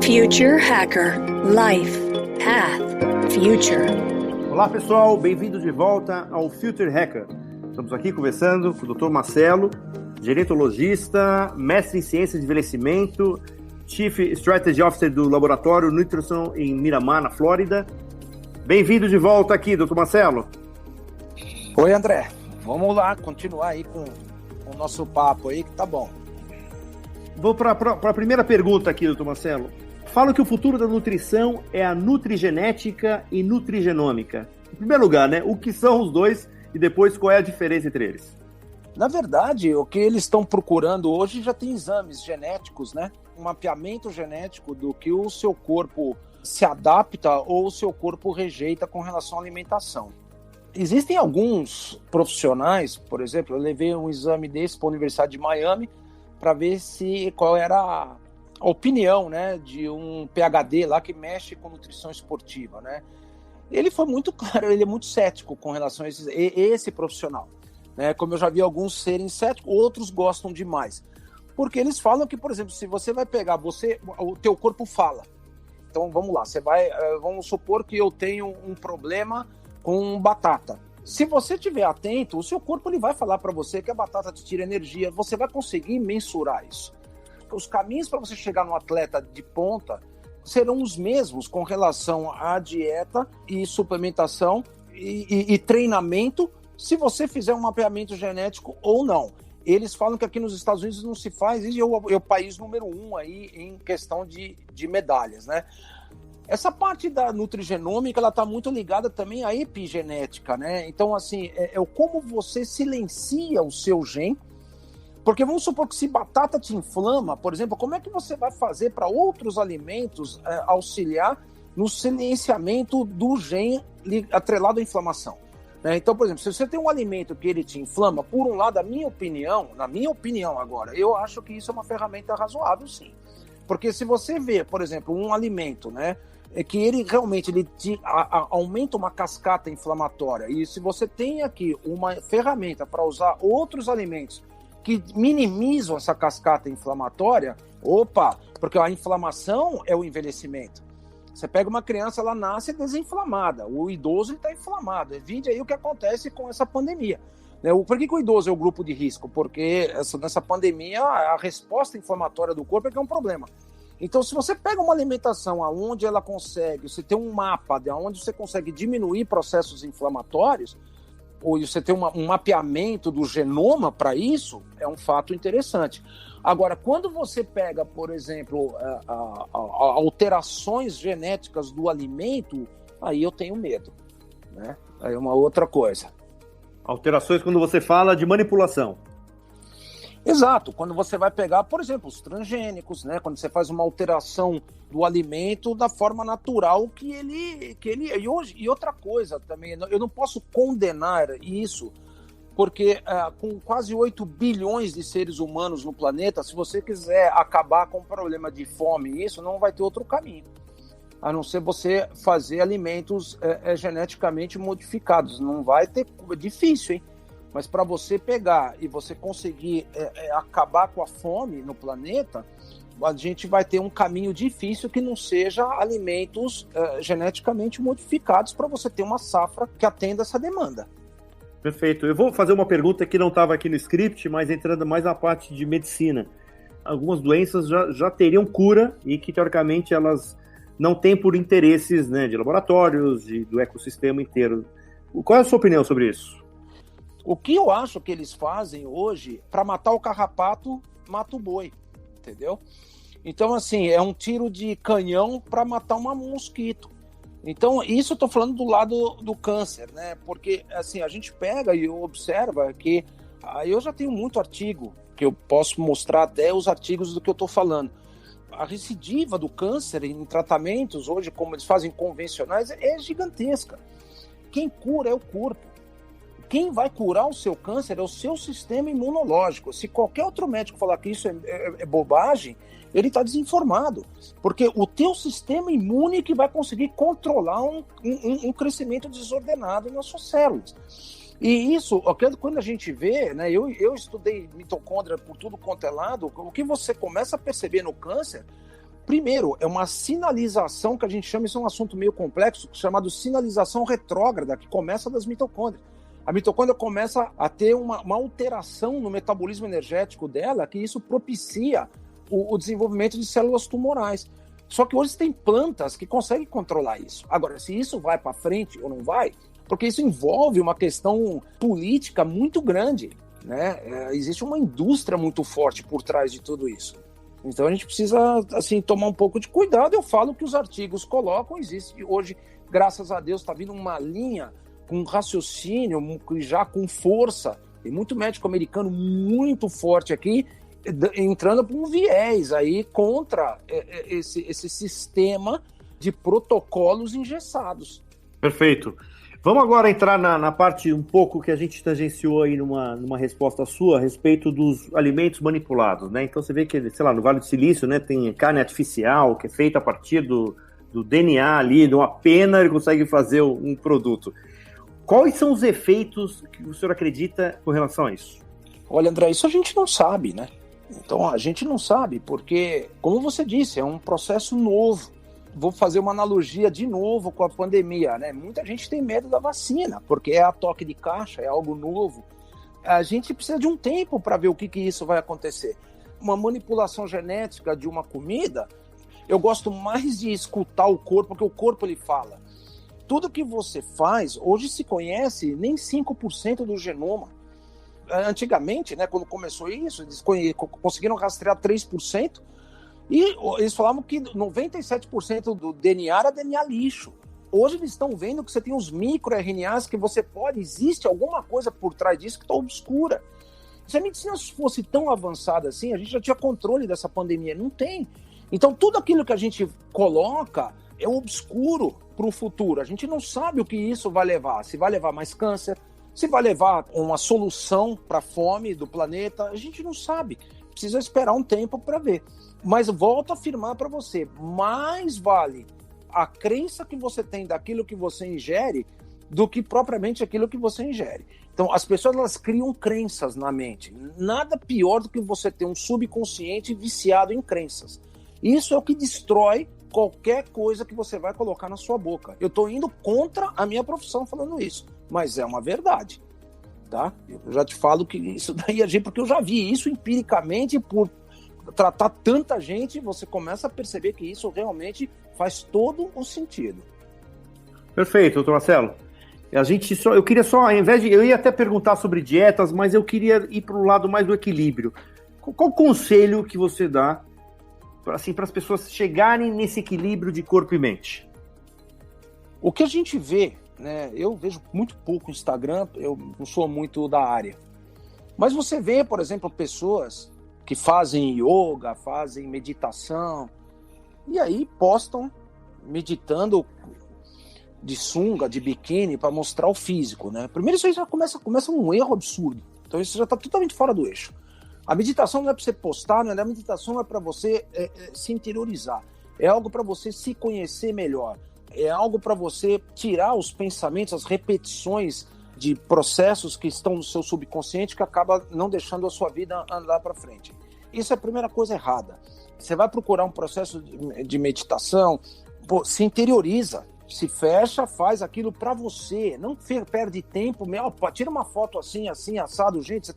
Future Hacker Life Path Future. Olá pessoal, bem-vindos de volta ao Future Hacker. Estamos aqui conversando com o Dr. Marcelo, gerontologista, mestre em ciências de envelhecimento, Chief Strategy Officer do Laboratório Nutrition em Miramar, na Flórida. Bem-vindo de volta aqui, Dr. Marcelo. Oi, André. Vamos lá, continuar aí com o nosso papo aí, que tá bom. Vou para a primeira pergunta aqui, Dr. Marcelo. Fala que o futuro da nutrição é a nutrigenética e nutrigenômica. Em primeiro lugar, né, o que são os dois e depois qual é a diferença entre eles? Na verdade, o que eles estão procurando hoje já tem exames genéticos, né? Um mapeamento genético do que o seu corpo se adapta ou o seu corpo rejeita com relação à alimentação. Existem alguns profissionais, por exemplo, eu levei um exame desse para a Universidade de Miami para ver qual era a opinião, né, de um PhD lá que mexe com nutrição esportiva, né? Ele foi muito claro, ele é muito cético com relação a esse profissional, né? Como eu já vi alguns serem céticos, outros gostam demais. Porque eles falam que, por exemplo, se você vai pegar, o teu corpo fala. Então, vamos lá, vamos supor que eu tenho um problema com batata. Se você estiver atento, o seu corpo ele vai falar para você que a batata te tira energia, você vai conseguir mensurar isso. Os caminhos para você chegar no atleta de ponta serão os mesmos com relação à dieta e suplementação e treinamento, se você fizer um mapeamento genético ou não. Eles falam que aqui nos Estados Unidos não se faz, e é o país número 1 aí em questão de medalhas, né? Essa parte da nutrigenômica, ela está muito ligada também à epigenética, né? Então, assim, é como você silencia o seu gene, porque vamos supor que se batata te inflama, por exemplo, como é que você vai fazer para outros alimentos auxiliar no silenciamento do gene atrelado à inflamação? Então, por exemplo, se você tem um alimento que ele te inflama, por um lado, na minha opinião agora, eu acho que isso é uma ferramenta razoável, sim. Porque se você vê, por exemplo, um alimento, né, que ele realmente aumenta uma cascata inflamatória, e se você tem aqui uma ferramenta para usar outros alimentos que minimizam essa cascata inflamatória, porque a inflamação é o envelhecimento. Você pega uma criança, ela nasce desinflamada, o idoso está inflamado. Vide aí o que acontece com essa pandemia. Por que o idoso é o grupo de risco? Porque nessa pandemia a resposta inflamatória do corpo é que é um problema. Então, se você pega uma alimentação onde ela consegue, você tem um mapa de onde você consegue diminuir processos inflamatórios, ou você tem um mapeamento do genoma para isso, é um fato interessante. Agora, quando você pega, por exemplo, alterações genéticas do alimento, aí eu tenho medo, né? Aí é uma outra coisa. Alterações quando você fala de manipulação. Exato, quando você vai pegar, por exemplo, os transgênicos, né? Quando você faz uma alteração do alimento da forma natural que ele e outra coisa também, eu não posso condenar isso, porque com quase 8 bilhões de seres humanos no planeta, se você quiser acabar com o problema de fome, isso não vai ter outro caminho, a não ser você fazer alimentos geneticamente modificados. Não vai ter, é difícil, hein? Mas para você pegar e você conseguir acabar com a fome no planeta, a gente vai ter um caminho difícil que não seja alimentos geneticamente modificados para você ter uma safra que atenda essa demanda. Perfeito. Eu vou fazer uma pergunta que não estava aqui no script, mas entrando mais na parte de medicina. Algumas doenças já teriam cura e que, teoricamente, elas não têm por interesses, né, de laboratórios e do ecossistema inteiro. Qual é a sua opinião sobre isso? O que eu acho que eles fazem hoje, para matar o carrapato, mata o boi, entendeu? Então, assim, é um tiro de canhão para matar um mosquito. Então, isso eu estou falando do lado do câncer, né? Porque, assim, a gente pega e observa que eu já tenho muito artigo, que eu posso mostrar até os artigos do que eu estou falando. A recidiva do câncer em tratamentos hoje, como eles fazem convencionais, é gigantesca. Quem cura é o corpo. Quem vai curar o seu câncer é o seu sistema imunológico. Se qualquer outro médico falar que isso é bobagem, ele está desinformado. Porque o teu sistema imune que vai conseguir controlar um crescimento desordenado nas suas células. E isso, quando a gente vê, né, eu estudei mitocôndria por tudo quanto é lado, o que você começa a perceber no câncer Primeiro, é uma sinalização que a gente chama, isso é um assunto meio complexo, chamado sinalização retrógrada, que começa das mitocôndrias. A mitocôndria começa a ter uma alteração no metabolismo energético dela, que isso propicia o desenvolvimento de células tumorais. Só que hoje tem plantas que conseguem controlar isso. Agora, se isso vai para frente ou não vai, porque isso envolve uma questão política muito grande, né? Existe uma indústria muito forte por trás de tudo isso. Então a gente precisa, assim, tomar um pouco de cuidado. Eu falo que os artigos colocam, existe hoje, graças a Deus, está vindo uma linha com raciocínio, já com força, tem muito médico americano muito forte aqui, entrando por um viés aí contra esse sistema de protocolos engessados. Perfeito. Vamos agora entrar na parte um pouco que a gente tangenciou aí numa resposta sua a respeito dos alimentos manipulados, né? Então você vê que, sei lá, no Vale do Silício, né, tem carne artificial que é feita a partir do DNA ali, de uma pena, ele consegue fazer um produto. Quais são os efeitos que o senhor acredita com relação a isso? Olha, André, isso a gente não sabe, né? Então a gente não sabe, porque, como você disse, é um processo novo. Vou fazer uma analogia de novo com a pandemia, né? Muita gente tem medo da vacina, porque é a toque de caixa, é algo novo. A gente precisa de um tempo para ver o que isso vai acontecer. Uma manipulação genética de uma comida, eu gosto mais de escutar o corpo, porque o corpo ele fala. Tudo que você faz, hoje se conhece nem 5% do genoma. Antigamente, né, quando começou isso, eles conseguiram rastrear 3%, e eles falavam que 97% do DNA era DNA lixo. Hoje eles estão vendo que você tem os microRNAs que existe alguma coisa por trás disso que está obscura. Se a medicina fosse tão avançada assim, a gente já tinha controle dessa pandemia. Não tem. Então tudo aquilo que a gente coloca é obscuro para o futuro. A gente não sabe o que isso vai levar. Se vai levar mais câncer, se vai levar uma solução para a fome do planeta, a gente não sabe. Precisa esperar um tempo para ver. Mas volto a afirmar para você, mais vale a crença que você tem daquilo que você ingere do que propriamente aquilo que você ingere. Então, as pessoas elas criam crenças na mente. Nada pior do que você ter um subconsciente viciado em crenças. Isso é o que destrói qualquer coisa que você vai colocar na sua boca. Eu estou indo contra a minha profissão falando isso, mas é uma verdade. Tá? Eu já te falo que isso daí é porque eu já vi isso empiricamente por tratar tanta gente, você começa a perceber que isso realmente faz todo o sentido. Perfeito, doutor Marcelo. Eu queria só, ao invés de... Eu ia até perguntar sobre dietas, mas eu queria ir para o lado mais do equilíbrio. Qual o conselho que você dá assim, para as pessoas chegarem nesse equilíbrio de corpo e mente? O que a gente vê, né? Eu vejo muito pouco Instagram, eu não sou muito da área. Mas você vê, por exemplo, pessoas que fazem yoga, fazem meditação, e aí postam meditando de sunga, de biquíni, para mostrar o físico, né? Primeiro isso aí já começa um erro absurdo. Então isso já está totalmente fora do eixo. A meditação não é para você postar, não é? A meditação é para você se interiorizar. É algo para você se conhecer melhor. É algo para você tirar os pensamentos, as repetições de processos que estão no seu subconsciente que acaba não deixando a sua vida andar para frente. Isso é a primeira coisa errada. Você vai procurar um processo de meditação, se interioriza, se fecha, faz aquilo para você, não perde tempo, tira uma foto assim, assado, gente,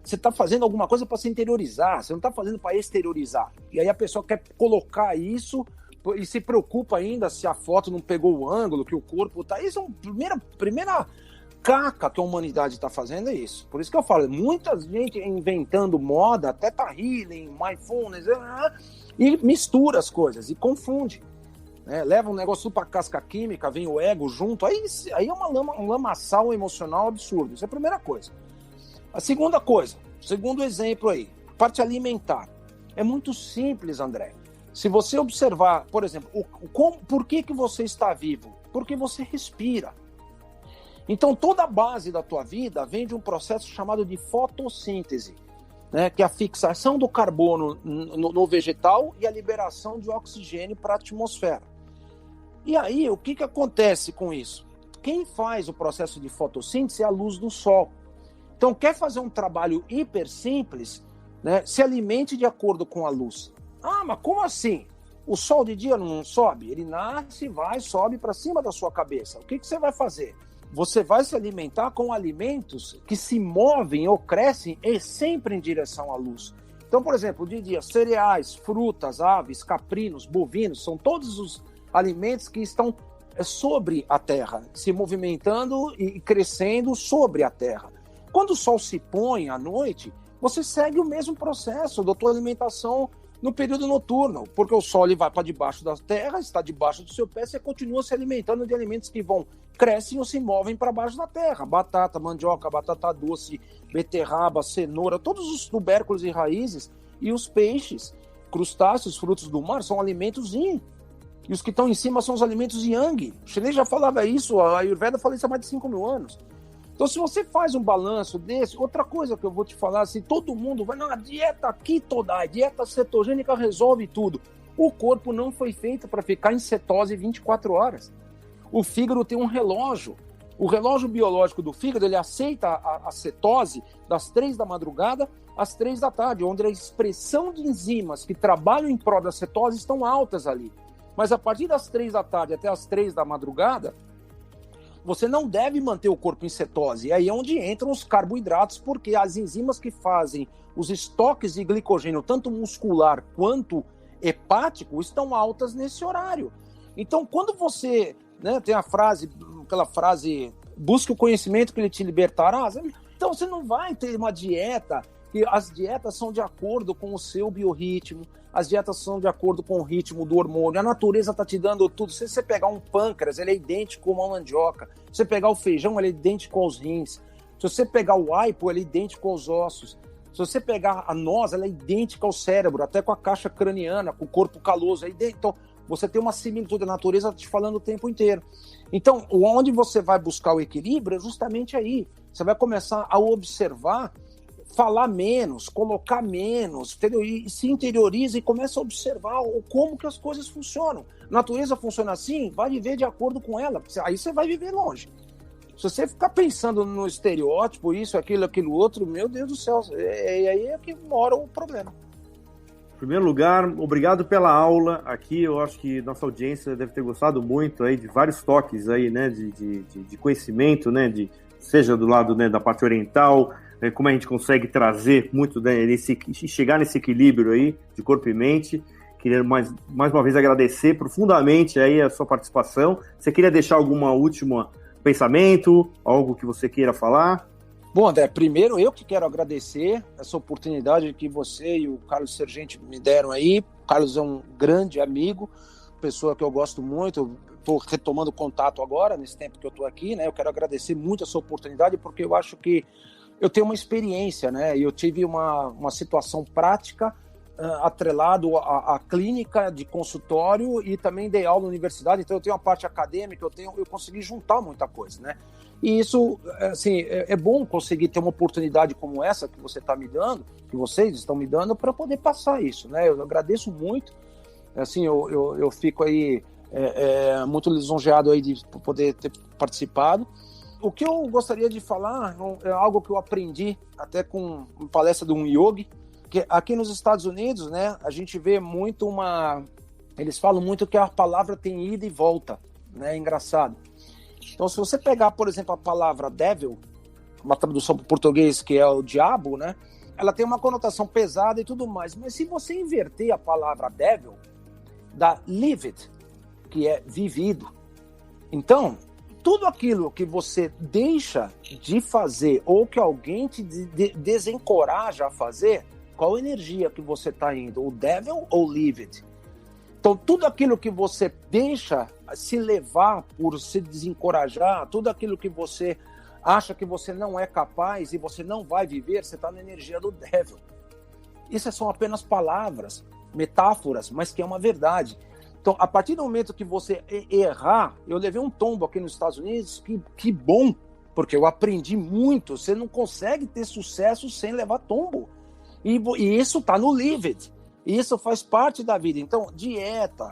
você tá fazendo alguma coisa para se interiorizar, você não está fazendo para exteriorizar. E aí a pessoa quer colocar isso e se preocupa ainda se a foto não pegou o ângulo, que o corpo tá... Isso é a primeira caca que a humanidade está fazendo, é isso. Por isso que eu falo, muita gente inventando moda, até tá healing, mindfulness, e mistura as coisas, e confunde. Né? Leva um negócio para casca química, vem o ego junto, aí é um lamaçal emocional absurdo. Isso é a primeira coisa. A segunda coisa, segundo exemplo aí, parte alimentar. É muito simples, André. Se você observar, por exemplo, por que você está vivo? Porque você respira. Então, toda a base da tua vida vem de um processo chamado de fotossíntese, né? Que é a fixação do carbono no vegetal e a liberação de oxigênio para a atmosfera. E aí, o que acontece com isso? Quem faz o processo de fotossíntese é a luz do sol. Então, quer fazer um trabalho hiper simples, né? Se alimente de acordo com a luz. Ah, mas como assim? O sol de dia não sobe? Ele nasce, sobe para cima da sua cabeça. O que você vai fazer? Você vai se alimentar com alimentos que se movem ou crescem sempre em direção à luz. Então, por exemplo, de dia, cereais, frutas, aves, caprinos, bovinos, são todos os alimentos que estão sobre a terra, se movimentando e crescendo sobre a terra. Quando o sol se põe à noite, você segue o mesmo processo da tua alimentação no período noturno, porque o sol ele vai para debaixo da terra, está debaixo do seu pé, você continua se alimentando de alimentos que crescem ou se movem para baixo da terra. Batata, mandioca, batata doce, beterraba, cenoura, todos os tubérculos e raízes, e os peixes, crustáceos, frutos do mar, são alimentos yin. E os que estão em cima são os alimentos yang. O chinês já falava isso, a Ayurveda fala isso há mais de 5.000 anos. Então, se você faz um balanço desse, outra coisa que eu vou te falar, se todo mundo vai, a dieta keto, a dieta cetogênica resolve tudo. O corpo não foi feito para ficar em cetose 24 horas. O fígado tem um relógio. O relógio biológico do fígado, ele aceita a cetose das 3 da madrugada às 3 da tarde, onde a expressão de enzimas que trabalham em prol da cetose estão altas ali. Mas a partir das 3 da tarde até as 3 da madrugada, você não deve manter o corpo em cetose. E aí é onde entram os carboidratos, porque as enzimas que fazem os estoques de glicogênio, tanto muscular quanto hepático, estão altas nesse horário. Então, quando você tem aquela frase, busque o conhecimento que ele te libertará, então você não vai ter uma dieta, que as dietas são de acordo com o seu biorritmo, as dietas são de acordo com o ritmo do hormônio, a natureza está te dando tudo. Se você pegar um pâncreas, ele é idêntico a uma mandioca. Se você pegar o feijão, ele é idêntico aos rins. Se você pegar o aipo, ele é idêntico aos ossos. Se você pegar a noz, ela é idêntica ao cérebro, até com a caixa craniana, com o corpo caloso. Então, você tem uma similitude, a natureza está te falando o tempo inteiro. Então, onde você vai buscar o equilíbrio é justamente aí. Você vai começar a observar, falar menos, colocar menos, entendeu? E se interioriza e começa a observar como que as coisas funcionam. A natureza funciona assim, vai viver de acordo com ela, aí você vai viver longe. Se você ficar pensando no estereótipo, isso, aquilo outro, meu Deus do céu, aí é que mora o problema. Em primeiro lugar, obrigado pela aula aqui, eu acho que nossa audiência deve ter gostado muito aí de vários toques aí, né, de conhecimento, né, seja do lado, né, da parte oriental, como a gente consegue trazer muito, né, chegar nesse equilíbrio aí de corpo e mente. Queria mais uma vez agradecer profundamente aí a sua participação. Você queria deixar alguma última pensamento, algo que você queira falar? Bom, André, primeiro eu que quero agradecer essa oportunidade que você e o Carlos Sergente me deram aí. O Carlos é um grande amigo, pessoa que eu gosto muito. Estou retomando contato agora, nesse tempo que eu estou aqui, né? Eu quero agradecer muito essa oportunidade, porque eu acho que eu tenho uma experiência, né? Eu tive uma situação prática atrelado à clínica de consultório e também dei aula na universidade, então eu tenho uma parte acadêmica, eu consegui juntar muita coisa, né? E isso, assim, é bom conseguir ter uma oportunidade como essa que você está me dando, que vocês estão me dando, para poder passar isso, né? Eu agradeço muito, assim, eu fico aí muito lisonjeado aí de poder ter participado. O que eu gostaria de falar é algo que eu aprendi até com uma palestra de um yogi, que aqui nos Estados Unidos, né, a gente vê muito eles falam muito que a palavra tem ida e volta, né, é engraçado. Então, se você pegar, por exemplo, a palavra devil, uma tradução para o português que é o diabo, né, ela tem uma conotação pesada e tudo mais, mas se você inverter a palavra devil, dá lived, que é vivido. Então, tudo aquilo que você deixa de fazer ou que alguém te desencoraja a fazer, qual energia que você está indo? O devil ou leave it? Então, tudo aquilo que você deixa se levar por se desencorajar, tudo aquilo que você acha que você não é capaz e você não vai viver, você está na energia do devil. Isso são apenas palavras, metáforas, mas que é uma verdade. Então, a partir do momento que você errar, eu levei um tombo aqui nos Estados Unidos, que bom, porque eu aprendi muito. Você não consegue ter sucesso sem levar tombo. E isso está no Live. Isso faz parte da vida. Então, dieta,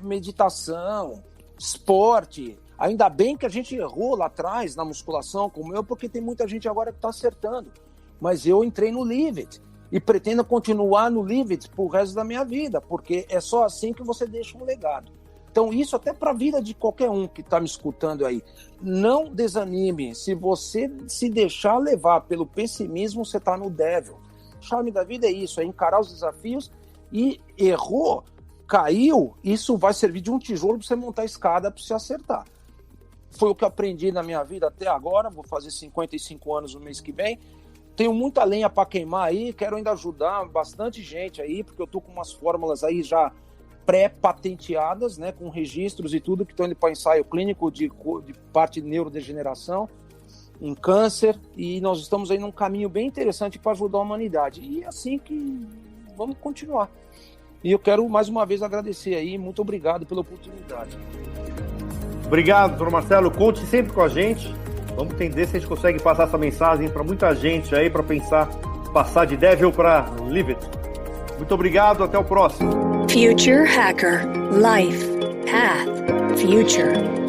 meditação, esporte. Ainda bem que a gente errou lá atrás na musculação, como eu, porque tem muita gente agora que está acertando. Mas eu entrei no Live. e pretendo continuar no Live It pro resto da minha vida, porque é só assim que você deixa um legado. Então isso até para a vida de qualquer um que está me escutando aí. Não desanime. Se você se deixar levar pelo pessimismo, você está no devil. O charme da vida é isso, é encarar os desafios e errou, caiu, isso vai servir de um tijolo para você montar a escada para você acertar. Foi o que eu aprendi na minha vida até agora, vou fazer 55 anos no mês que vem. Tenho muita lenha para queimar aí, quero ainda ajudar bastante gente aí, porque eu tô com umas fórmulas aí já pré-patenteadas, né, com registros e tudo, que estão indo para ensaio clínico de parte de neurodegeneração, em câncer, e nós estamos aí num caminho bem interessante para ajudar a humanidade. E assim que vamos continuar. E eu quero mais uma vez agradecer aí, muito obrigado pela oportunidade. Obrigado, doutor Marcelo. Conte sempre com a gente. Vamos entender se a gente consegue passar essa mensagem para muita gente aí, para passar de devil para live it. Muito obrigado, até o próximo. Future Hacker. Life. Path. Future.